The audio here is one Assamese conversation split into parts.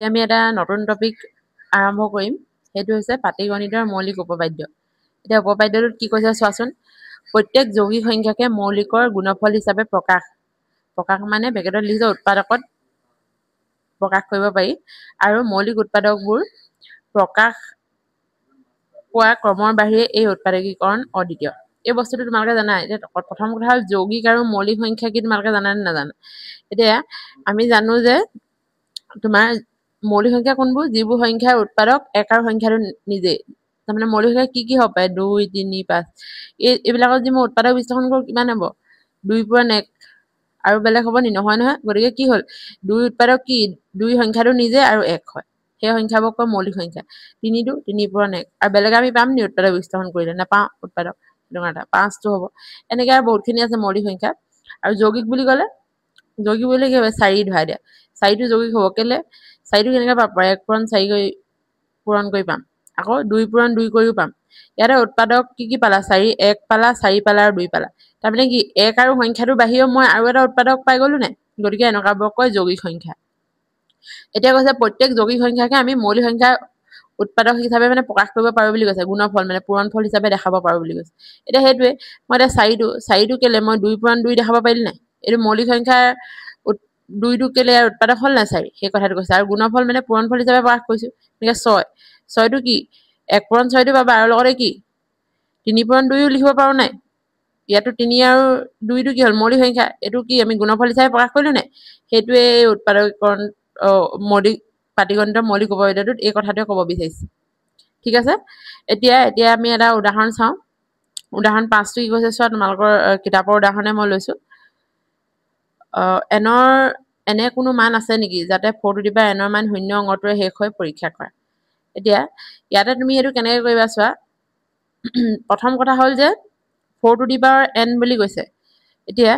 আমি এটা নতুন টপিক আৰম্ভ কৰিম সেইটো হৈছে পাটিগণিতৰ মৌলিক উপপাদ্য এতিয়া উপপাদ্যটোত কি কৈছে চোৱাচোন প্ৰত্যেক যৌগিক সংখ্যাকে মৌলিকৰ গুণফল হিচাপে প্ৰকাশ মানে ব্ৰেকেটত লিখিছে উৎপাদকত প্ৰকাশ কৰিব পাৰি আৰু মৌলিক উৎপাদকবোৰ প্ৰকাশ পোৱা ক্ৰমৰ বাহিৰে এই উৎপাদকীকৰণ অদ্বিতীয় এই বস্তুটো তোমালোকে জানা এতিয়া প্ৰথম কথা হ'ল যৌগিক আৰু মৌলিক সংখ্যা কি তোমালোকে জানা নে নাজানা এতিয়া আমি জানো যে তোমাৰ মৌলিক সংখ্যা কোনবোৰ যিবোৰ সংখ্যাৰ উৎপাদক এক আৰু সংখ্যাটো নিজে তাৰমানে মৌলিক সংখ্যা কি হ'ব পাৰে 2 3 5 এইবিলাকৰ যি মই উৎপাদক বিশ্লেষণ কৰোঁ কিমান হ'ব 2 পূৰণ 1 আৰু বেলেগ হ'ব নি নহয় গতিকে কি হ'ল 2 উৎপাদক কি 2 সংখ্যাটো নিজে আৰু 1 হয় সেই সংখ্যাবোৰ কয় মৌলিক সংখ্যা 3 টো 3 পূৰণ 1 আৰু বেলেগ আমি পাম নি উৎপাদক বিশ্লেষণ কৰিলে নাপাওঁ উৎপাদক এটা 5 টো হ'ব এনেকৈ আৰু বহুতখিনি আছে মৌলিক সংখ্যা আৰু যৌগিক বুলি ক'লে যৌগিক বুলি কি হ'ব 4 ধৰাই দিয়া 4 টো যৌগিক হ'ব কেলে 4 টো কেনেকৈ পাম 1 পূৰণ 4 কৰি পূৰণ কৰি পাম আকৌ 2 পূৰণ 2 কৰিও পাম ইয়াতে উৎপাদক কি পালা 4 1 পালা 4 পালা আৰু 2 পালা তাৰমানে কি 1 আৰু সংখ্যাটো বাহিৰেও মই আৰু এটা উৎপাদক পাই গ'লো নে গতিকে এনেকুৱাবোৰক কয় যৌগিক সংখ্যা এতিয়া কৈছে প্ৰত্যেক যৌগিক সংখ্যাকে আমি মৌলিক সংখ্যা উৎপাদক হিচাপে মানে প্ৰকাশ কৰিব পাৰো বুলি কৈছে গুণফল মানে পূৰণফল হিচাপে দেখাব পাৰো বুলি কৈছে এতিয়া সেইটোৱে মই এতিয়া 4 টো কেলে মই 2 পূৰণ 2 দেখাব পাৰিলি নাই এইটো মৌলিক সংখ্যাৰ 2 টো কেলে আৰু উৎপাদক হ'ল না 4 সেই কথাটো কৈছে আৰু গুণফল মানে পূৰণফল হিচাপে প্ৰকাশ কৰিছো এনেকে 6 টো কি 1 পূৰণ 6 টো পাবা আৰু লগতে কি 3 পূৰণ 2 ও লিখিব পাৰো নাই ইয়াতো 3 আৰু 2 টো কি হ'ল মৌলিক সংখ্যা এটো কি আমি গুণফল হিচাপে প্ৰকাশ কৰিলো নাই হেতুৱে উৎপাদকীকৰণ মৌলিক পাটিগণিতৰ মৌলিক উপপাদ্যটোত এই কথাটোৱে ক'ব বিচাৰিছে ঠিক আছে এতিয়া আমি এটা উদাহৰণ চাওঁ উদাহৰণ 5 টো কি কৈছে চোৱা তোমালোকৰ কিতাপৰ উদাহৰণে মই লৈছো এনে কোনো মান আছে নেকি যাতে 4 টু দি পাৱাৰ n ৰ মান 0 অংকটোৰে শেষ হৈ পৰীক্ষা কৰা এতিয়া ইয়াতে তুমি এইটো কেনেকৈ কৰিবা চোৱা প্ৰথম কথা হ'ল যে 4 টু দি পাৱাৰ n বুলি কৈছে এতিয়া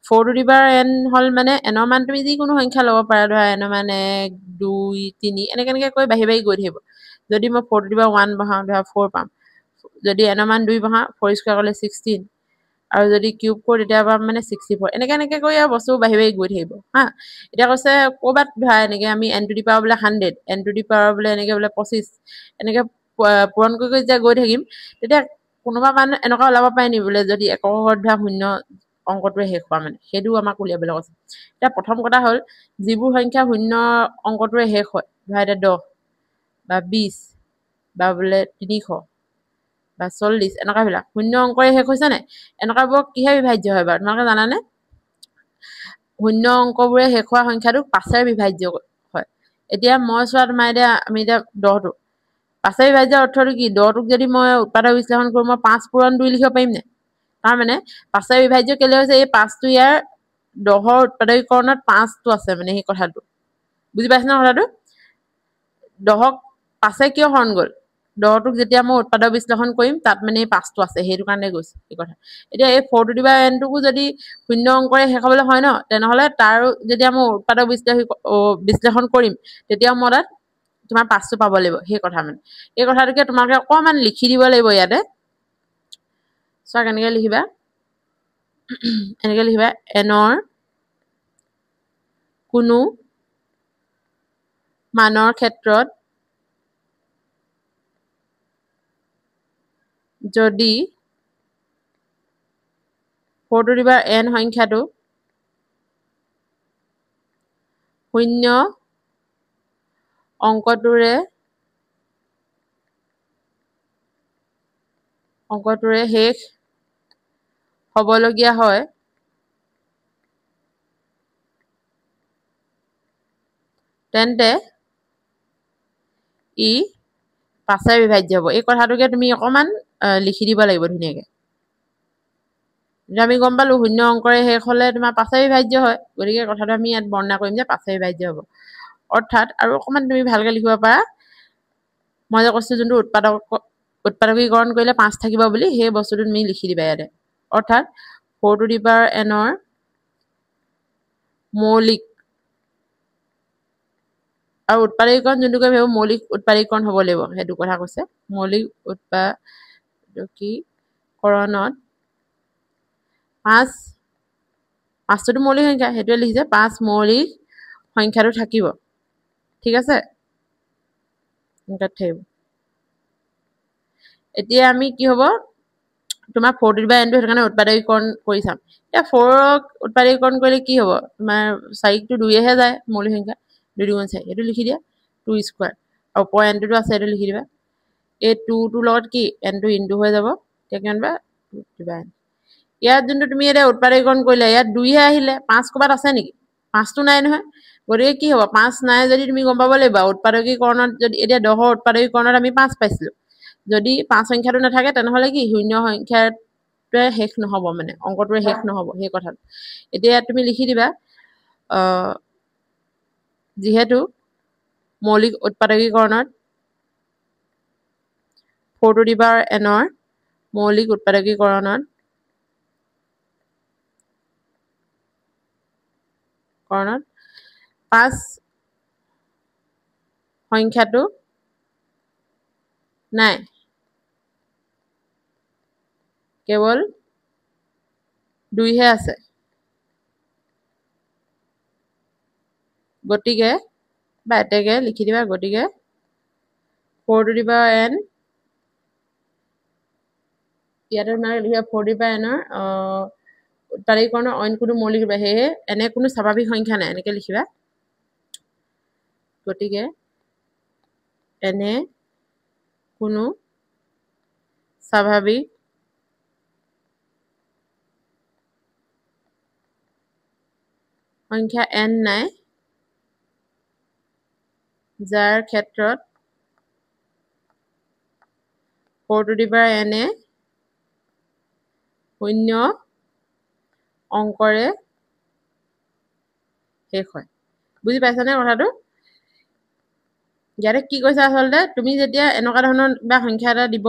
4 টু দি পাৱাৰ n হ'ল মানে n ৰ মান তুমি যিকোনো সংখ্যা ল'ব পাৰা ধৰা n ৰ মান 1 2 3 এনেকৈ কৈ বাঢ়ি গৈ থাকিব যদি মই 4 টু দি পাৱাৰ 1 বহাও ধৰা 4 পাম যদি n ৰ মান 2 বহাও 4 স্কয়াৰ কৰিলে 16 আৰু যদি কিউব কৰো তেতিয়া পাম মানে 64 এনেকৈ কৰি আৰু বস্তু বাঢ়ি গৈ থাকিব হা এতিয়া কৈছে ক'বাত ধৰা এনেকৈ আমি n টু দি পাৱাৰ বোলে 100 n টু দি পাৱাৰ বোলে এনেকৈ বোলে 25 এনেকৈ পূৰণ কৰি যেতিয়া গৈ থাকিম তেতিয়া কোনোবা মান এনেকুৱা ওলাব পাৰে নি বোলে যদি একৰ ঘৰত ধৰা 0 অংকটোৱে শেষ হোৱা মানে সেইটো আমাক উলিয়াবলৈ কৈছে এতিয়া প্ৰথম কথা হ'ল যিবোৰ সংখ্যা 0 অংকটোৱে শেষ হয় ধৰা এতিয়া 10 বা 20 বা বোলে 300 বা 40 এনেকুৱাবিলাক 0 অংকৰে শেষ হৈছে নাই এনেকুৱাবোৰ কিহে বিভাজ্য হয় বাৰু তোমালোকে জানানে 0 অংকবোৰে শেষ হোৱা সংখ্যাটো 5ৰে বিভাজ্য হয় এতিয়া মই চোৱা তোমাৰ এতিয়া আমি এতিয়া 10 টো 5ৰে বিভাজ্য অৰ্থটো কি 10 টোক যদি মই উৎপাদক বিশ্লেষণ কৰো মই 5 পূৰণ 2 লিখিব পাৰিম নে তাৰ মানে 5ৰে বিভাজ্য কেলে হৈছে এই 5 টো ইয়াৰ 10ৰ উৎপাদকীকৰণত 5 টো আছে মানে সেই কথাটো বুজি পাইছ না কথাটো 10ক 5ে কিয় হৰণ গ'ল 10 টোক যেতিয়া মই উৎপাদক বিশ্লেষণ কৰিম তাত মানে 5 টো আছে সেইটো কাৰণে গৈছে এই কথা এতিয়া এই 4 to the power n Toko যদি 0 অংকৰে শেষ হ'বলৈ হয় ন তেনেহলে তাৰ যেতিয়া মই উৎপাদক বিশ্লেষণ কৰিম তেতিয়া মই তাত তোমাৰ 5 টো পাব লাগিব সেই কথা মানে এই কথাটোকে তোমালোকে অকমান লিখি দিব লাগিব ইয়াতে চোৱা কেনেকৈ লিখিবা এনেকৈ লিখিবা n ৰ কোনো মানৰ ক্ষেত্ৰত যদি 4 টু দি পাৱাৰ n সংখ্যাটো 0 অংকটোৰে শেষ হ'বলগীয়া হয় তেন্তে ই 5ৰে বিভাজ্য হ'ব এই কথাটোকে তুমি অকমান লিখি দিব লাগিব ধুনীয়াকৈ আমি গম পালো 0 অংকৰে শেষ হ'লে তোমাৰ 5ৰে বিভাজ্য হয় গতিকে কথাটো আমি ইয়াত বৰ্ণনা কৰিম যে 5ৰে বিভাজ্য হ'ব অৰ্থাৎ আৰু অকমান তুমি ভালকৈ লিখিব পাৰা মই যে কৈছো যোনটো উৎপাদকীকৰণ কৰিলে 5 থাকিব বুলি সেই বস্তুটো তুমি লিখি দিবা ইয়াতে অৰ্থাৎ 4 টু দি পাৱাৰ n ৰ মৌলিক আৰু উৎপাদকীকৰণ যোনটো কয় সেইবোৰ মৌলিক উৎপাদকীকৰণ হ'ব লাগিব সেইটো কথা কৈছে মৌলিক উৎপাদকীকৰণত 5টো মৌলিক সংখ্যা সেইটোৱে লিখিছে 5 মৌলিক সংখ্যাটো থাকিব ঠিক আছে এনেকৈ থাকিব এতিয়া আমি কি হ'ব তোমাৰ 4 ডিভাইড n টো সেইটো কাৰণে উৎপাদকীকৰণ কৰি চাম এতিয়া 4ক উৎপাদকীকৰণ কৰিলে কি হ'ব তোমাৰ 4 টো 2 হে যায় মৌলিক সংখ্যা 2 2 4 এইটো লিখি দিয়া 2 স্কয়াৰ আৰু ওপৰ n টো আছে এইটো লিখি দিবা এই 2 টোৰ লগত কি n টো ইনটু হৈ যাব তেতিয়া কিমান বা 2 ডিভাইড ইয়াত যোনটো তুমি এটা উৎপাদকীকৰণ কৰিলে ইয়াত 2 হে আহিলে 5 ক'বাত আছে নেকি 5 টো নাই নহয় গতিকে কি হ'ব 5 নাই যদি তুমি গম পাব লাগিব উৎপাদকীকৰণত যদি এতিয়া 10ৰ উৎপাদকীকৰণত আমি 5 পাইছিলো যদি 5 সংখ্যাটো নাথাকে তেনেহলে কি শূন্য সংখ্যাটোৱে শেষ নহব মানে অংকটোৱে শেষ নহব সেই কথাটো এতিয়া তুমি লিখি দিবা যিহেতু মৌলিক উৎপাদকীকৰণত 4 টু দি পাৱাৰ n ৰ মৌলিক উৎপাদকীকৰণত কৰণত 5 সংখ্যাটো নাই কেৱল 2 হে আছে গতিকে বা এতেকে লিখি দিবা গতিকে 4 টু দি পাৱাৰ n ইয়াতে মানে লিখা 4 টু দি পাৱাৰ n ৰ উৎপাদকীকৰণৰ অইন কোনো মৌলিক সেয়ে এনে কোনো স্বাভাৱিক সংখ্যা নাই এনেকে লিখিবা গতিকে এনে কোনো স্বাভাৱিক সংখ্যা n নাই যাৰ ক্ষেত্ৰত 4 টু দি পাৱাৰ n এ শূন্য অংকৰে শেষ হয় বুজি পাইছানে কথাটো ইয়াতে কি কৈছে আচলতে তুমি যেতিয়া এনেকুৱা ধৰণৰ কিবা সংখ্যা এটা দিব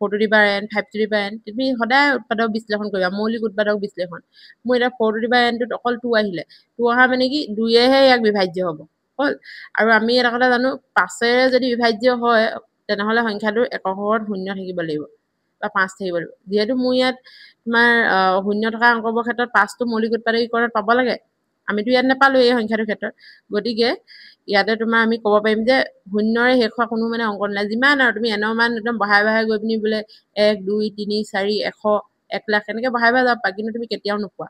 4 to the power n 5 to the power n তুমি সদায় উৎপাদক বিশ্লেষণ কৰিবা মৌলিক উৎপাদক বিশ্লেষণ মোৰ এটা 4 টু দি পাৱাৰ n টোত অকল 2 আহিলে 2 অহা মানে কি 2 এহে ইয়াক বিভাজ্য হ'ব হল আৰু আমি এটা কথা জানো 5 এৰে যদি বিভাজ্য হয় তেনেহলে সংখ্যাটোৰ একক ঘৰত শূন্য থাকিব লাগিব বা 5 থাকিব লাগিব যেহেতু মোৰ ইয়াত তোমাৰ শূন্য থকা অংকবৰ ক্ষেত্ৰত 5 টো মৌলিক উৎপাদকীকৰণত পাব লাগে আমিতো ইয়াত নাপালো এই সংখ্যাটোৰ ক্ষেত্ৰত গতিকে ইয়াতে তোমাৰ আমি ক'ব পাৰিম যে শূন্যৰে শেষ হোৱা কোনো মানে অংক নাই যিমান আৰু তুমি এনৰ মান একদম বহাই গৈ পিনি বোলে 1 2 3 4 100 1 লাখ এনেকে বহাই যাবা কিন্তু তুমি কেতিয়াও নোপোৱা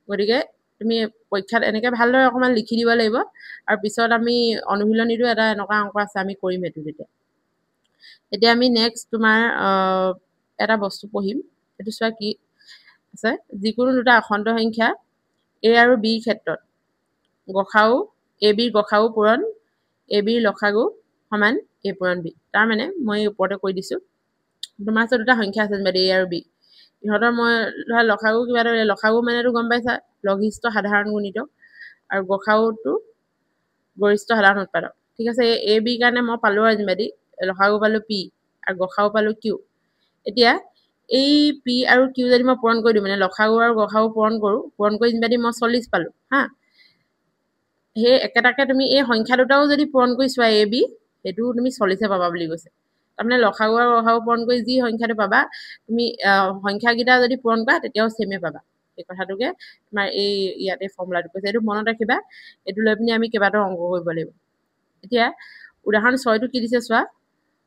গতিকে তুমি পৰীক্ষাত এনেকে ভালদৰে অকমান লিখি দিব লাগিব আৰু পিছত আমি অনুশীলনীটো এটা এনেকুৱা অংক আছে আমি কৰিম এটো এতিয়া আমি নেক্সট তোমাৰ এটা বস্তু পঢ়িম এটো চোৱা কি আছে যিকোনো দুটা অখণ্ড সংখ্যা a আৰু b ক্ষেত্ৰত গসাউ a b গসাউ পূৰণ a b লসাগু সমান a পূৰণ b তাৰ মানে মই ওপৰতে কৈ দিছো তোমাৰ আছে দুটা সংখ্যা আছে যেনে a আৰু b ইহঁতৰ মই ধৰা লসাগু কিবা এটা লসাগু মানেটো গম পাইছা লঘিষ্ঠ সাধাৰণ গুণিতক আৰু গসাউটো গৰিষ্ঠ সাধাৰণ উৎপাদক ঠিক আছে a b কাৰণে মই পালো আজি লসাগু পালো p আৰু গসাউ পালো q এতিয়া এই p আৰু q যদি মই পূৰণ কৰি দিওঁ মানে লসাগু আৰু গসাগু পূৰণ কৰি যদি মই 40 পালো হা হে একেটাকে তুমি এই সংখ্যা দুটাও যদি পূৰণ কৰি চোৱা a b এটো তুমি 40 হে পাবা বুলি কৈছে তাৰমানে লসাগু আৰু গসাগু পূৰণ কৰি যি সংখ্যাটো পাবা তুমি সংখ্যাগিটা যদি পূৰণ কৰা তেতিয়াও সেমে পাবা এই কথাটোকে তোমাৰ এই ইয়াতে ফৰ্মুলাটো কৈছে এটো মনত ৰাখিবা এটো লৈ পিনি আমি কেবাটাও অংক কৰিব লাগিব এতিয়া উদাহৰণ 6 টো কি দিছে চোৱা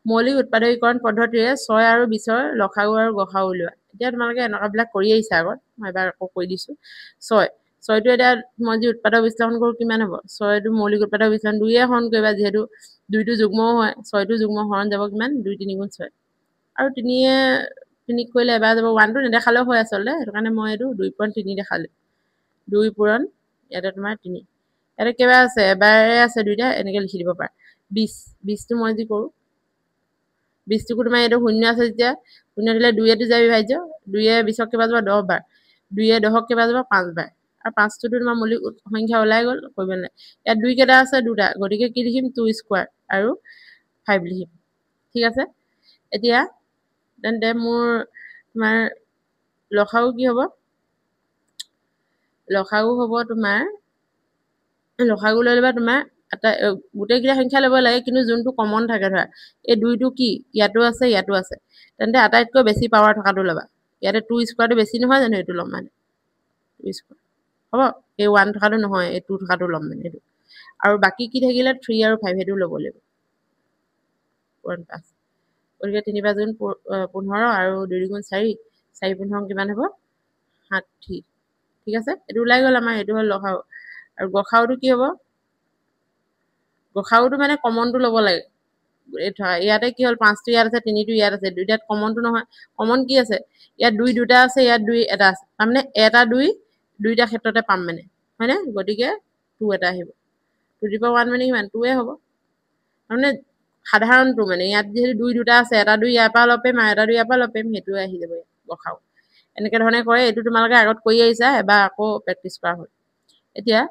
মৌলিক উৎপাদকীকৰণ পদ্ধতিৰে 6 আৰু 20 ৰ লসাগু আৰু গসাগু উলিওৱা এতিয়া তোমালোকে এনেকাবিলাক কৰি আহিছা আগত মই এবাৰ আকৌ কৈ দিছো 6 টো এটা মই যি উৎপাদক বিশ্লেষণ কৰো কিমান হ'ব 6 টো মৌলিক উৎপাদক বিশ্লেষণ 2 এ হৰণ কৰিবা যিহেতু 2 টো যুগ্মও হয় 6 টো যুগ্ম হৰণ যাব কিমান 2 3 গুণ 6 আৰু 3 এ 3 কৰিলে এবাৰ যাব 1 টো নেদেখালেও হয় আচলতে সেইটো কাৰণে মই এটো 2.3 দেখালো 2 পূৰণ ইয়াতে তোমাৰ 3 ইয়াতে কেবা আছে এবাৰে আছে দুইটা এনেকে লিখি দিব পাৰা 20 টো মই যি কৰো 20 টোকো তোমাৰ এটো শূন্য আছে যেতিয়া শূন্য দিলে 2 এটো যায় বিভাজ্য 2 এ 20ক কেবা যাব 10 বাৰ 2 এ 10ক কেবা যাব 5 বাৰ আৰু 5 টো তোমাৰ মৌলিক সংখ্যা ওলাই গল কৰিব নাই ইয়াত 2 কেটা আছে দুটা গতিকে কি লিখিম 2 স্কয়াৰ আৰু 5 লিখিম ঠিক আছে এতিয়া তেন্তে মোৰ তোমাৰ লসাগু কি হ'ব লসাগু হ'ব তোমাৰ লসাগু লৈ লবা তোমাৰ এটা গোটেই কিটা সংখ্যা ল'ব লাগে কিন্তু যোনটো কমন থাকে ধৰা এই 2 টো কি ইয়াতো আছে তেন্তে আটাইতকৈ বেছি পাৱাৰ থকাটো ল'বা ইয়াতে 2 স্কয়াৰটো বেছি নহয় জানো এটো ল'ম মানে 2 স্কয়াৰ হ'ব এই 1 থকাটো নহয় এই 2 থকাটো ল'ম মানে এটো আৰু বাকি কি থাকিলে 3 আৰু 5 হেতু ল'ব লাগিব পুৰণ 5 গতিকে 3 5 গুণ 15 আৰু 2 গুণ 4 4 15 কিমান হ'ব 60 ঠিক আছে এটো ওলাই গ'ল আমাৰ এটো হল লখাও আৰু গখাওটো কি হ'ব গখাওটো মানে কমনটো ল'ব লাগে ইয়াতে কি হল 5 টো ইয়াত আছে 3 টো ইয়াত আছে দুইটাত কমনটো নহয় কমন কি আছে ইয়াত 2 দুটা আছে ইয়াত 2 এটা আছে মানে এটা 2 দুইটা ক্ষেত্ৰতে পাম মানে হয়নে গতিকে 2 এটা আহিব 2 টু দি পাৱাৰ 1 মানে কিমান 2 এ হ'ব মানে সাধাৰণটো মানে ইয়াত যেহেতু 2 দুটা আছে এটা 2 ইয়াৰ পৰা লপেম আৰু এটা 2 ইয়াৰ পৰা লপেম হেতুৱে আহি যাব গখাও এনেকে ধৰণে কৰে এটো তোমালোকে আগত কৰি আহিছা এবাৰ আকৌ প্ৰেক্টিস কৰা হ'ল এতিয়া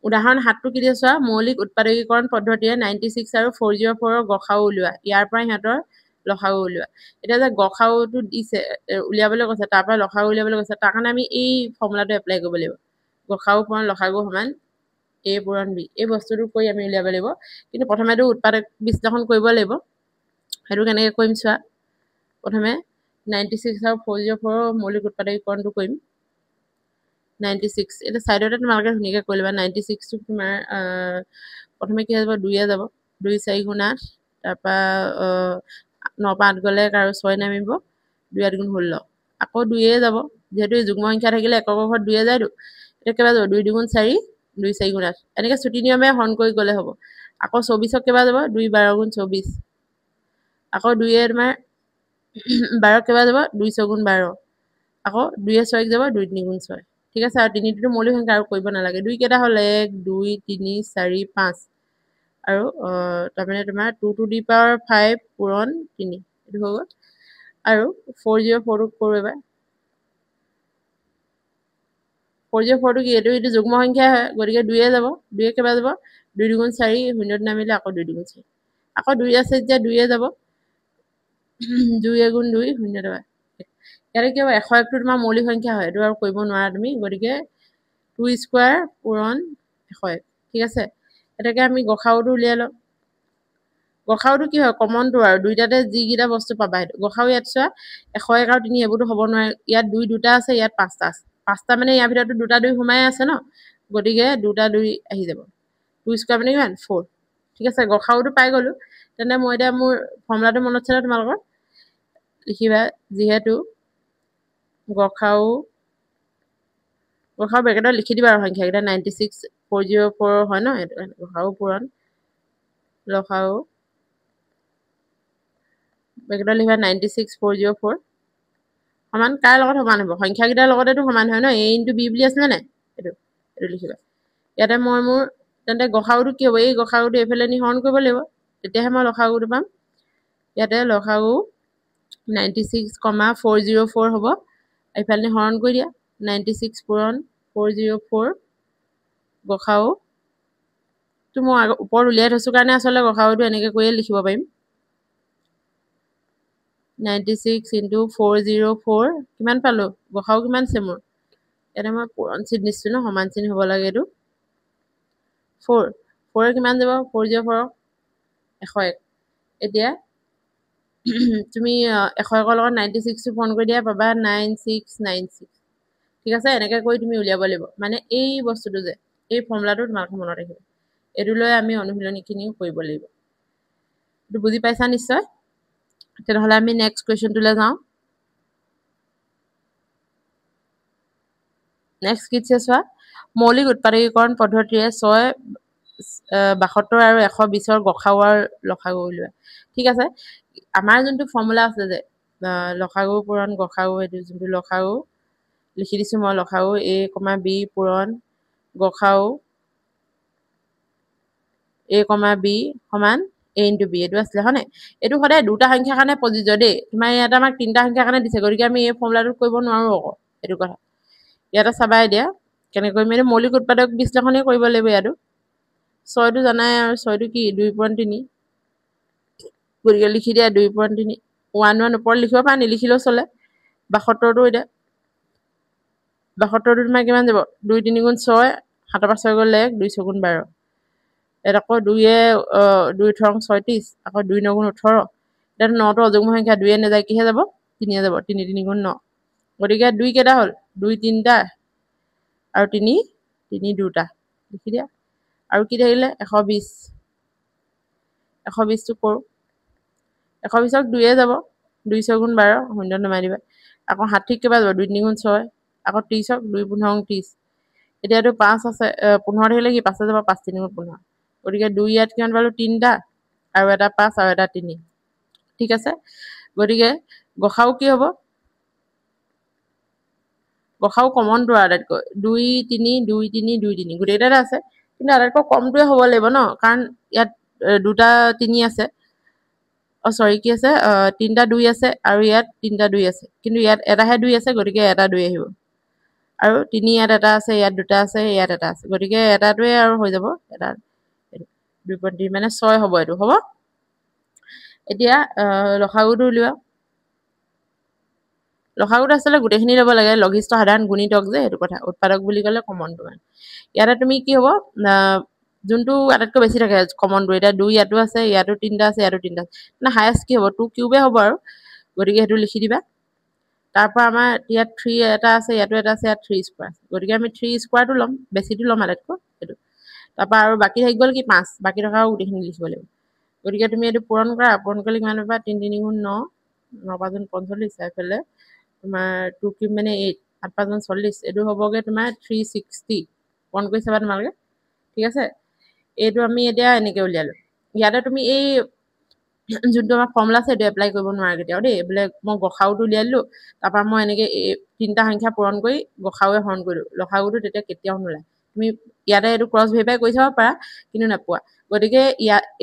উদাহৰণ 7 টো কি দিছে চোৱা মৌলিক উৎপাদকীকৰণ পদ্ধতিয়ে 96 আৰু 404 ৰ গখাও উলিওৱা ইয়াৰ পৰা ইহঁতৰ লখাও উলিওৱা এটা যে গখাওটো দিছে উলিয়াবলৈ কৈছে তাৰ পৰা লখাও উলিয়াবলৈ কৈছে তাৰ কাৰণে আমি এই ফৰ্মুলাটো এপ্লাই কৰিব লাগিব গখাও পূৰণ লখাগু সমান a পূৰণ b এই বস্তুটো কৰি আমি উলিয়াব লাগিব কিন্তু প্ৰথমেটো উৎপাদক বিশ্লেষণ কৰিব লাগিব হেতু কেনেকৈ কৰিম চোৱা প্ৰথমে 96 আৰু 404 ৰ মৌলিক উৎপাদকীকৰণটো কৰিম 96 এটা সাইডতে তোমালোকে ধুনিয়াকৈ কৰি লবা 96 টো তোমাৰ প্ৰথমে কি হ'ব 2 এ যাব 2 4 গুণ 8 তাৰ পৰা 9 পৰা 8 গলে আৰু 6 নামিব 2 8 গুণ 16 আকৌ 2 এ যাব যেহেতু যুগ্ম সংখ্যা থাকিলে একক ঘৰত 2 এ যায় দু এটা কেবা যাব 2 2 গুণ 4 2 4 গুণ 8 এনেকে ছুটি নিয়মে হৰণ কৰি গলে হ'ব আকৌ 24 কেবা যাব 2 12 গুণ 24 আকৌ 2 এ তোমাৰ 12 কেবা যাব 2 6 গুণ 12 আকৌ 2 এ 6 যাব 2 3 গুণ 6 ঠিক আছে আৰু 3 টো মৌলিক সংখ্যা আৰু কৰিব নালাগে 2 কেটা হল 1 2 3 4 5 আৰু তাৰমানে তোমাৰ 2 টু দি পাৱাৰ 5 পূৰণ 3 এটো হৈ গ'ল আৰু 404 টো কৰো এবাৰ 404 টো কি এটো যুগ্ম সংখ্যা হয় গতিকে 2 এ যাব 2 এ কেবা যাব 2 2 গুণ 4 শূন্যত নামিলে আকৌ 2 2 গুণ 4 আকৌ 2 আছে যে 2 এ যাব 2 এ গুণ 2 শূন্য টকা ইয়াৰে কি হ'ব 101 টো তোমাৰ মৌলিক সংখ্যা হয় এটো আৰু কৰিব নোৱাৰা তুমি গতিকে 2 স্কয়াৰ পূৰণ 101 ঠিক আছে এটাকে আমি গখাওটো উলিয়াই লম গখাওটো কি হয় কমনটো আৰু দুইটাতে যি গিটা বস্তু পাবা হেতু গখাও ইয়াত চোৱা 101 আৰু 3 এবুটো হ'ব নোৱাৰে ইয়াত 2 দুটা আছে ইয়াত 5টা আছে 5টা মানে ইয়াৰ ভিতৰটো দুটা 2 সোমাই আছে ন গতিকে দুটা 2 আহি যাব 2 স্কয়াৰ মানে কিমান 4 ঠিক আছে গখাওটো পাই গলো তেনে মই এতিয়া মোৰ ফৰ্মুলাটো মনত আছে তোমালোকৰ লিখিবা যেহেতু গখাও ব্ৰেকেটত লিখি দিবা আৰু সংখ্যা কেইটা 96 404 হয় ন গখাও পূৰণ লখাও ব্ৰেকেটত লিখিবা 96 404 সমান কাৰ লগত সমান হ'ব সংখ্যা কেইটাৰ লগতেটো সমান হয় ন a * b বুলি আছিল নাই এটো লিখিবা ইয়াতে মই মোৰ তেন্তে গখাওটো কি হ'ব এই গখাওটো এফালে নি হৰণ কৰিব লাগিব তেতিয়াহে মই লখাগুটো পাম ইয়াতে লখাগু 96, 404 হ'ব এইফালে হৰণ কৰি দিয়া 96 পূৰণ 404 গখাও তো মই ওপৰত উলিয়াই থৈছো কাৰণে আসলে গখাওটো এনেকে কৰিয়ে লিখিব পাৰিম 96 into 404 কিমান পালো গখাও কিমান আছে মোৰ এটা মই পূৰণ চিন দিছো ন সমান চিন হ'ব লাগে এটো 4 4 কিমান যাব 404 101 এতিয়া তুমি 101 ৰ লগত 96 টো ফোন কৰি দিয়া পাবা 9696 ঠিক আছে এনেকে কৰি তুমি উলিয়াব লাগিব মানে এই বস্তুটো যে এই ফৰ্মুলাটো তোমাক মনত ৰাখিবা এটো লৈ আমি অনুশীলনীখিনিও কৰিব লাগিব এটো বুজি পাইছা নিশ্চয় তেনহলে আমি নেক্সট কোৱেশ্চনটোলৈ যাও নেক্সট কি চোৱা মৌলিক উৎপাদকীকৰণ পদ্ধতিৰে 6 72 আৰু 120 ৰ গখাও আৰু লখাগু উলিওৱা ঠিক আছে আমাৰ যোনটো ফৰ্মুলা আছে যে লখাগু পূৰণ গখাও এটো যোনটো লখাগু লিখি দিছো মই লখাও a, b পূৰণ গখাও a, b সমান a into b এটো আছিল হনে এটো সদায় দুটা সংখ্যাৰ কাৰণে প্ৰযোজ্য দেই তোমাৰ ইয়াত আমাক তিনটা সংখ্যাৰ কাৰণে দিছে গতিকে আমি এই ফৰ্মুলাটো কৰিব নোৱাৰো আকৌ এটো কথা ইয়াতে চাবাই দিয়া কেনেকৈ মানে মৌলিক উৎপাদক বিশ্লেষণে কৰিব লাগিব ইয়াতো 6 টো জানাই আৰু 6 টো কি 2.3 গতিকে লিখি দিয়া 2.3 1 1 ওপৰত লিখিব পাৰা নিলিখিলেও চলে 72 টো এতিয়া 72 টো তোমাৰ কিমান যাব 2 3 গুণ 6 7 পৰা 6 গলে 1 2 6 গুণ 12 এটা আকৌ 2 এ 2 থং 36 আকৌ 2 9 গুণ 18 এটা 9 টো অযুগ্ম সংখ্যা 2 এ নেযায় কিহে যাব 3 এ যাব 3 3 গুণ 9 গতিকে 2 কেটা হল 2 3টা আৰু 3 3 2টা লিখি দিয়া আৰু কি থাকিলে 120 120 টো কৰো 120ক 2 যাব 200 গুণ 12 শূন্য নমাই দিবা আকৌ 60 কিবা যাব 2 3 গুণ 6 আকৌ 30ক 2 15 30 এতিয়াটো 5 আছে 15 থাকিলে কি 5 যাব 5 3 গুণ 15 গতিকে 2 ইয়াত কিমান পালো 3টা আৰু এটা 5 আৰু এটা 3 ঠিক আছে গতিকে গসাও কি হ'ব গসাও কমনটো আটাইতকৈ 2 3 2 3 2 3 গোটেইটা আছে কিন্তু আটাইতকৈ কমটোৱে হ'ব লাগিব ন কাৰণ ইয়াত দুটা 3 আছে সৰি কি আছে 3টা 2 আছে আৰু ইয়াত 3টা 2 আছে কিন্তু ইয়াত এটাহে 2 আছে গতিকে এটা 2 আহিব আৰু 3 ইয়াত এটা আছে ইয়াত দুটা আছে ইয়াত এটা আছে গতিকে এটাটোৱে আৰু হৈ যাব এটা 2.3 মানে 6 হ'ব এটো হ'ব এতিয়া লসাগুটো উলিওৱা লসাগুটো আসলে গোটেইখিনি ল'ব লাগে লঘিষ্ঠ সাধাৰণ গুণিতক যে সেইটো কথা উৎপাদক বুলি ক'লে কমনটো মানে ইয়াতে তুমি কি হ'ব যোনটো আটাইতকৈ বেছি থাকে কমনটো এটা 2 ইয়াতো আছে ইয়াতো 3টা আছে ইয়াতো 3টা আছে না হাইয়েস্ট কি হ'ব 2 কিউবে হ'ব আৰু গতিকে হেতু লিখি দিবা তাৰপৰা আমাৰ ইয়াত 3 এটা আছে ইয়াতো এটা আছে ইয়াত 3 স্কয়াৰ গতিকে আমি 3 স্কয়াৰটো ল'ম বেছিটো ল'ম আটাইতকৈ হেতু তাৰপৰা আৰু বাকি থাকি গ'ল কি 5 বাকি থকা গোটেইখিনি লিখিব লাগিব গতিকে তুমি এটো পূৰণ কৰিলে কিমান পাবা 3 3 গুণ 9 9 5 45 এইফালে তোমাৰ 2 কিউব মানে 8 8 5 40 এটো হ'বগে তোমাৰ 360 পূৰণ কৰি চাবা তোমালোকে ঠিক আছে এইটো আমি এতিয়া এনেকে উলিয়ালো ইয়াতে তুমি এই যোনটো আমাৰ ফৰ্মুলা আছে এটো এপ্লাই কৰিব নোৱাৰা কেতিয়াও দেই বলে মই গসাউটো উলিয়ালো তাৰপৰা মই এনেকে তিনটা সংখ্যা পূৰণ কৰি গসাউৱে হৰণ কৰিলো লসাগুটো তেতিয়া কেতিয়াও নোলায় তুমি ইয়াতে এটো ক্ৰস ভেৰিফাই কৰি চাব পাৰা কিন্তু নাপোৱা গতিকে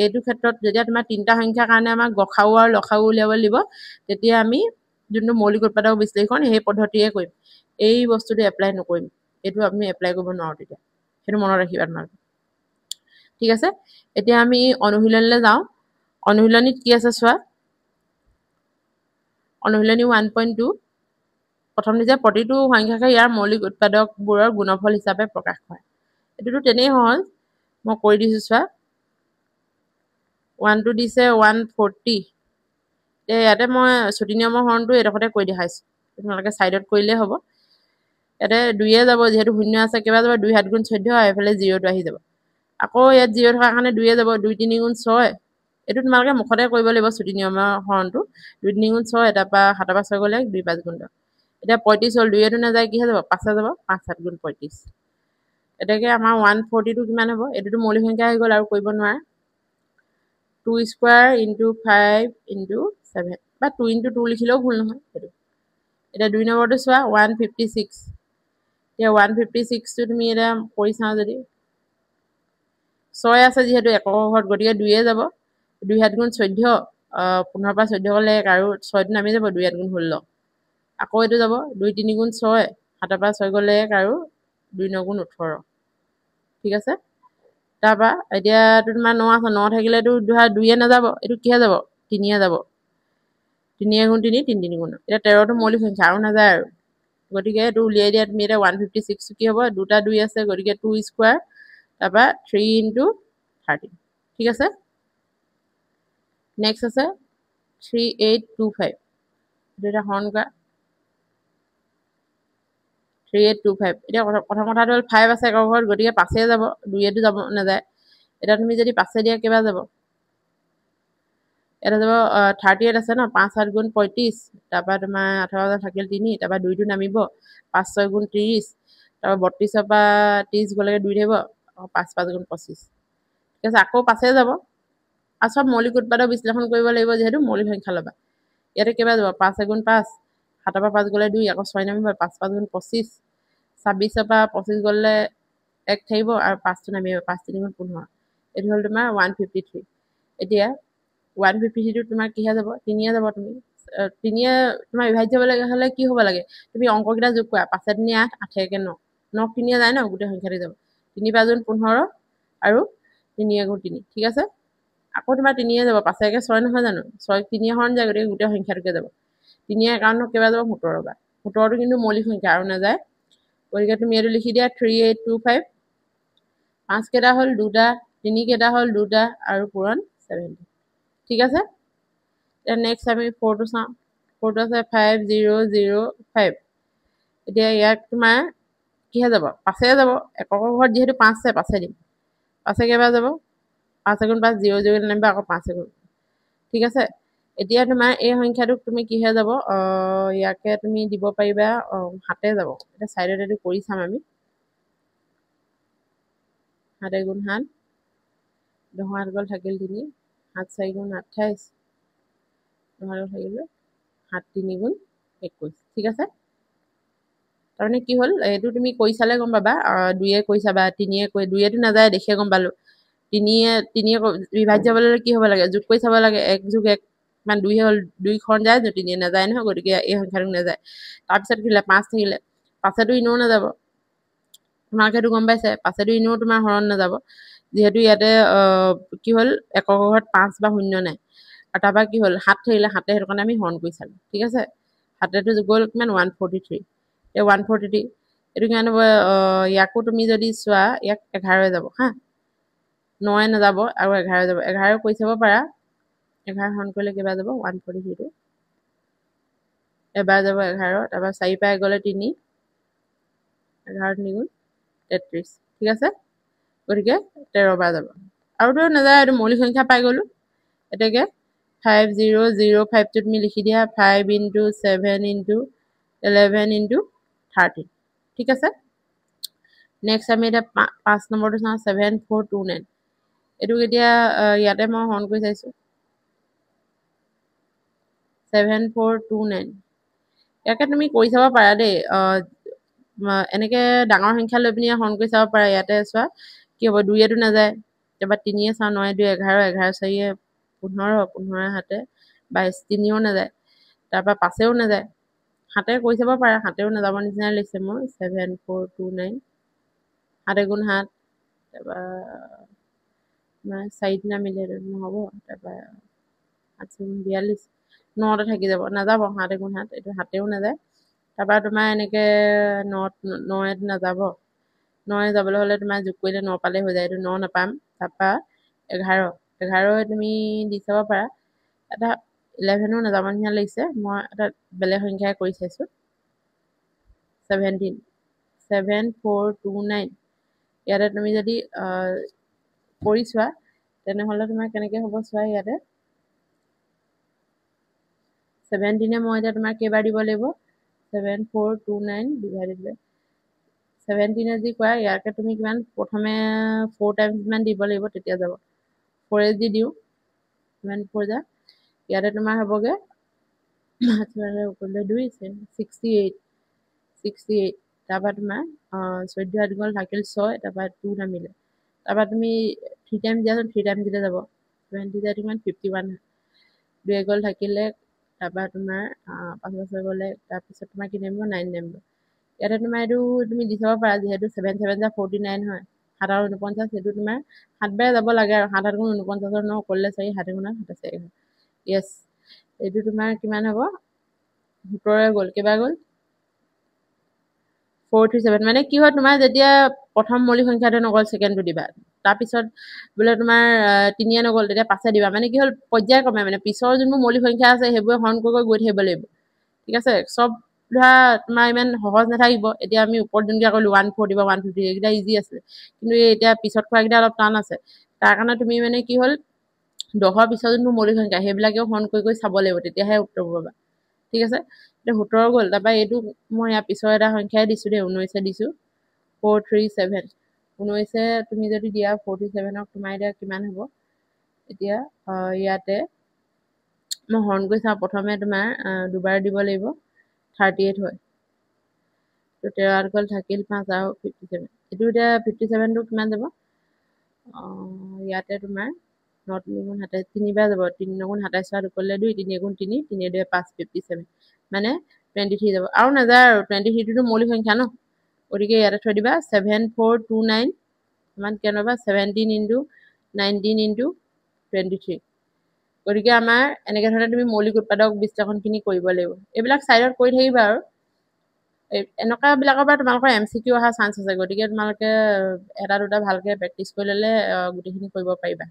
এইটো ক্ষেত্ৰত যেতিয়া তোমাৰ তিনটা সংখ্যাৰ কাৰণে আমাৰ গসাউ আৰু লসাউ উলিয়াব লাগিব তেতিয়া আমি যোনটো মৌলিক উৎপাদক বিশ্লেষণ সেই পদ্ধতিয়ে কৰিম এই বস্তুটো এপ্লাই নকৰিম এইটো আমি এপ্লাই কৰিব নোৱাৰো তেতিয়া সেইটো মনত ৰাখিবা তোমালোকে ঠিক আছে এতিয়া আমি অনুশীলনলৈ যাওঁ অনুশীলনীত কি আছে চোৱা অনুশীলনী 1.2 প্ৰথম দিছে প্ৰতিটো সংখ্যাকে ইয়াৰ মৌলিক উৎপাদকবোৰৰ গুণফল হিচাপে প্ৰকাশ কৰে এটোটো তেনেই সহজ মই কৈ দিছো চোৱা 1 টো দিছে 140 ইয়াতে মই ছুটি নিয়মৰ হৰণটো এডখতে কৈ দেখাইছো তোমালোকে সাইডত কৰিলে হ'ব ইয়াতে 2 এ যাব যেহেতু শূন্য আছে কিবা যাব 2 7 গুণ 14 আৰু এফালে 0 টো আহি যাব আকৌ ইয়াত 0 থকাৰ কাৰণে 2 এ যাব 2 3 গুণ 6 এটো তোমালোকে মুখতে কৰিব লাগিব ছুটি নিয়মৰ হৰণটো 2 3 গুণ 6 তাৰপা 7 পৰা 6 গলে 2 5 গুণ 10 এতিয়া 35 হ'ল 2 এটো নাযায় কি হৈ যাব 5 যাব 5 7 গুণ 35 এটাকে আমাৰ 140 টো কিমান হ'ব এটোটো মৌলিক সংখ্যা হৈ গ'ল আৰু কৰিব নোৱাৰা 2 স্কয়াৰ ইনটু 5 ইনটু 7 বা 2 ইনটু 2 লিখিলেও ভুল নহয় এটো এটা 2 নম্বৰটো চোৱা 156 এতিয়া 156 টো তুমি এটা কৰি চাও যদি 6 আছে যেহেতু একক ঘৰত গতিকে 2 এ যাব 2 7 গুণ 14 15 পৰা 14 গলে 1 আৰু 6 টো নামি যাব 2 8 গুণ 16 আকৌ এটো যাব 2 3 গুণ 6 7 পৰা 6 গলে 1 আৰু 2 9 গুণ 18 ঠিক আছে তাৰপা এতিয়া তোমাৰ 9 আছে 9 থাকিলেটো 2 এ নাযাব এটো কিহে যাব 3 এ যাব 3 গুণ 3 3 3 গুণ এটা 13 টো মৌলিক সংখ্যা আৰু নাযায় আৰু গতিকে এটো উলিয়াই দিয়া তুমি এটা 156 কি হ'ব দুটা 2 আছে গতিকে 2 স্কয়াৰ তাৰপা 3 ইনটু 13 ঠিক আছে নেক্সট আছে 3825 এটা হৰণ কৰা 3825 এতিয়া প্ৰথম কথাটো হ'ল 5 আছে একৰ ঘৰত গতিকে 5 এ যাব 2 এটো যাব নাযায় এটা তুমি যদি 5 এ দিয়া কিবা যাব এটা যাব 38 আছে ন 5 7 গুণ 35 তাৰপা তোমাৰ 18 থাকিল 3 তাৰপা 2 টো নামিব 5 6 গুণ 30 তাৰপা 32 পৰা 30 গলে 2 থাকিব 5 5 গুণ 25 ঠিক আছে আকৌ 5 এ যাব আৰু সব মৌলিক উৎপাদক বিশ্লেষণ কৰিব লাগিব যেহেতু মৌলিক সংখ্যা লবা ইয়াতে কিবা যাব 5 গুণ 5 7 পৰা 5 গলে 2 আকৌ 6 নামিব 5 5 গুণ 25 26 পৰা 25 গলে 1 থাকিব আৰু 5 টো নামিব 5 3 গুণ 15 এটো হ'ল তোমাৰ 153 এতিয়া 153 টো তোমাৰ কিহে যাব 3 এ যাব তুমি 3 এ তোমাৰ বিভাজ্য হ'ব লাগে হলে কি হ'ব লাগে তুমি অংককেইটা যোগ কৰা 5 3 8 8 1 9 9 3 যায় ন গোটেই সংখ্যাটো যাব 3 5 গুণ 15 আৰু 3 গুণ 3 ঠিক আছে আকৌ তোমাৰ 3 এ যাব 5 1 6 নহয় জানো 6 3 হৰণ যায় গতিকে গোটেই সংখ্যাটোকে যাব 3 একাউণ্ট কিবা যাব 17 বা 17 টো কিন্তু মৌলিক সংখ্যা আৰু নাযায় গতিকে তুমি এটো লিখি দিয়া 3825 5 কেটা হ'ল 2টা 3 কেটা হ'ল 2টা আৰু পূৰণ 70 ঠিক আছে এতিয়া নেক্সট আমি 4 টো চাওঁ 4 টো আছে 5005 এতিয়া ইয়াত তোমাৰ কিহে যাব 5 এ যাব একৰ ঘৰত যেহেতু 5 আছে 5 এ দিম 5 কেইবাৰ যাব 5 × 5 0 0 নামিব আকৌ 5 গুণ ঠিক আছে এতিয়া তোমাৰ এই সংখ্যাটোক তুমি কিহে যাব ইয়াকে তুমি দিব পাৰিবা হাতে যাব এটা সাইডত এটো কৰি চাম আমি 7 গুণ 7 দহত গল থাকিল 3 7 4 গুণ 28 দহত থাকিল 7 3 গুণ 21 ঠিক আছে তাৰমানে কি হল এটো তুমি কৈ চালে গম পাবা 2 এ কৈ চাবা 3 এ কৈ 2 এটো না যায় দেখে গম পালো 3 এ বিভাজ্য হবলৈ কি হ'ব লাগে যোগ কৰি চাব লাগে 1 + 1 মান 2 হল 2 খন যায় 3 নাযায় নহয় গতিকে এই সংখ্যাটো নাযায় তাৰ পিছত কিলে 5 থাকিলে 5 টো ইনো নাযাব তোমাক হেতু গম পাইছে 5 টো ইনো তোমাৰ হৰণ নাযাব যেহেতু ইয়াতে কি হল একক ঘৰত 5 বা 0 নাই আৰু তাৰপা কি হল 7 থাকিলে 7 হেতু কাৰণে আমি হৰণ কৰি চালো ঠিক আছে 7 টো গল কিমান 143 এই 143 এটো কিমান হ'ব ইয়াকো তুমি যদি চোৱা ইয়াক 11 যাব হা 9 নাযাব আৰু 11 যাব 11 কৈ চাব পাৰা 11 হৰণ কৰিলে কিবা যাব 143 টো এবাৰ যাব 11 তাৰপা 4 পাই গলে 3 11 3 গুণ 33 ঠিক আছে গতিকে 13 বাৰ যাব আৰু তো নাযায় এটো মৌলিক সংখ্যা পাই গলো এতেকে 5005 টো তুমি লিখি দিয়া 5 * 7 * 11 * 13 ঠিক আছে নেক্সট আমি এটা 5 নম্বৰটো চাওঁ 7429 এটো এতিয়া ইয়াতে মই হৰণ কৰি চাইছো 7429 ইয়াকে তুমি কৰি চাব পাৰা দেই এনেকে ডাঙৰ সংখ্যা লৈ পিনি হৰণ কৰি চাব পাৰা ইয়াতে চোৱা কি হ'ব 2 এটো নাযায় তাৰপা 3 এ চাও 9 2 11 11 4 15 15 7 22 3ও নাযায় তাৰপা 5 ও নাযায় 7 কৈ চাব পাৰা 7 ও নাযাব নিচিনা লাগিছে মোৰ 7429 7 গুণ 7 তাৰপা 4 নামিলে নহ'ব তাৰপা 8 42 9 থাকি যাব নাযাব 7 গুণ 7 এটো 7 ও নাযায় তাৰপা তোমাৰ এনেকে 9 নাযাব 9 যাবলৈ হলে তোমাৰ যোগ কৰিলে 9 পালে হৈ যায় এটো 9 নাপাম তাৰপা 11 তুমি দি চাব পাৰা এটা 11 ও নাযাব নিচিনা লাগিছে মই এটা বেলেগ সংখ্যাই কৰি চাইছো 17 7429 ইয়াতে তুমি যদি কৰি চোৱা তেনেহলে তোমাৰ কেনেকে হ'ব চোৱা ইয়াতে 17 মই এতিয়া তোমাৰ কেইবাৰ দিব লাগিব 7429 ডিভাইডেড বাই 17 যি কোৱা ইয়াকে তুমি কিমান প্ৰথমে 4 টাইমছ মান দিব লাগিব তেতিয়া যাব 4 দি দিও 4 যা ইয়াতে তোমাৰ হ'বগে 68 তাৰপা তোমাৰ 14 হাত গল থাকিল 6 তাৰপা 2 নামিলে তাৰপা তুমি 3 টাইম দিয়াচোন 3 টাইম দিলে যাব 20 যায় কিমান 51 2 গল থাকিলে তাৰপা তোমাৰ 5 বছৰ গলে তাৰপিছত তোমাৰ কি নামিব 9 নামিব ইয়াতে তোমাৰ এটো তুমি দি চাব পাৰা যেহেতু 7 7 যা 49 হয় 7 আৰু 49 সেইটো তোমাৰ 7 বাৰ যাব লাগে আৰু 7 গুণ 49 ন কৰিলে 4 7 গুণ 7 ইয়েস এইটো তোমাৰ কিমান হ'ব 17 গল কেবা গল 437 মানে কি হয় তোমাৰ যেতিয়া প্ৰথম মৌলিক সংখ্যাটো নগল সেকেন্ডটো দিবা তাৰ পিছত বোলে তোমাৰ 3 নগল তেতিয়া 5 দিবা মানে কি হল পৰ্যায় ক্ৰমে মানে পিছৰ যোনবোৰ মৌলিক সংখ্যা আছে সেইবোৰ হৰণ কৰি গৈ থাকিব লাগিব ঠিক আছে সব ধৰা তোমাৰ ইমান সহজ নাথাকিব এতিয়া আমি ওপৰত যোনকে কৰিলো 14 দিবা 150 এইটা ইজি আছে কিন্তু এতিয়া পিছত খোৱাকিটা অলপ টান আছে তাৰ কাৰণে তুমি মানে কি হল 10ৰ পিছত যোনবোৰ মৌলিক সংখ্যা সেইবিলাকেও হৰণ কৰি চাব লাগিব তেতিয়াহে উত্তৰ পাবা ঠিক আছে এতিয়া 17 গল তাৰপা এইটো মই ইয়াৰ পিছৰ এটা সংখ্যাই দিছো দে 19 দিছো 437 19 তুমি যদি দিয়া 47ক তোমাৰ দিয়া কিমান হ'ব এতিয়া ইয়াতে মই হৰণ কৰি চাওঁ প্ৰথমে তোমাৰ দুবাৰ দিব লাগিব 38 হয় তো 13 গল থাকিল 5 আৰু 57 এটো এতিয়া 57 টো কিমান যাব ইয়াতে তোমাৰ 9 3 গুণ 27 তিনিবাৰ যাব 3 গুণ 27 কৰিলে 2 3 গুণ 3 3 2 5 57 মানে 23 যাব আৰু নাযায় আৰু 23 টো মৌলিক সংখ্যা ন গতিকে ইয়াতে থৈ দিবা 7429 মান কেন পাবা 17 * 19 * 23 গতিকে আমাৰ এনেকে ধৰণে তুমি মৌলিক উৎপাদক বিশ্লেষণখিনি কৰিব লাগিব এইবিলাক সাইডত কৰি থাকিবা আৰু এনেকা বিলাকৰ পৰা তোমালোকৰ এমচিকিউ অহা চান্স আছে গতিকে তোমালোকে এটা দুটা ভালকে প্ৰেক্টিস কৰি ললে গোটেইখিনি কৰিব পাৰিবা